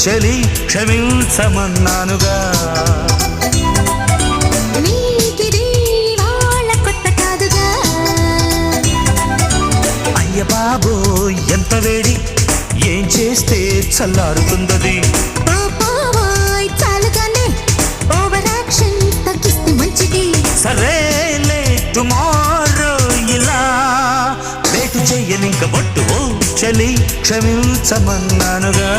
చలి క్షమించమన్నానుగా. నీకిది వాళ్ళ కొత్త కాదుగా. అయ్య బాబో ఎంత వేడి, ఏం చేస్తే చల్లారుతుందది. చాలుగానే ఓవర్ యాక్షన్ తగ్గిస్తే మంచిది. సరేలే టుమారో ఇలా వేటు చెయ్యనింక బొట్టు. ఓ చలి క్షమించమన్నానుగా.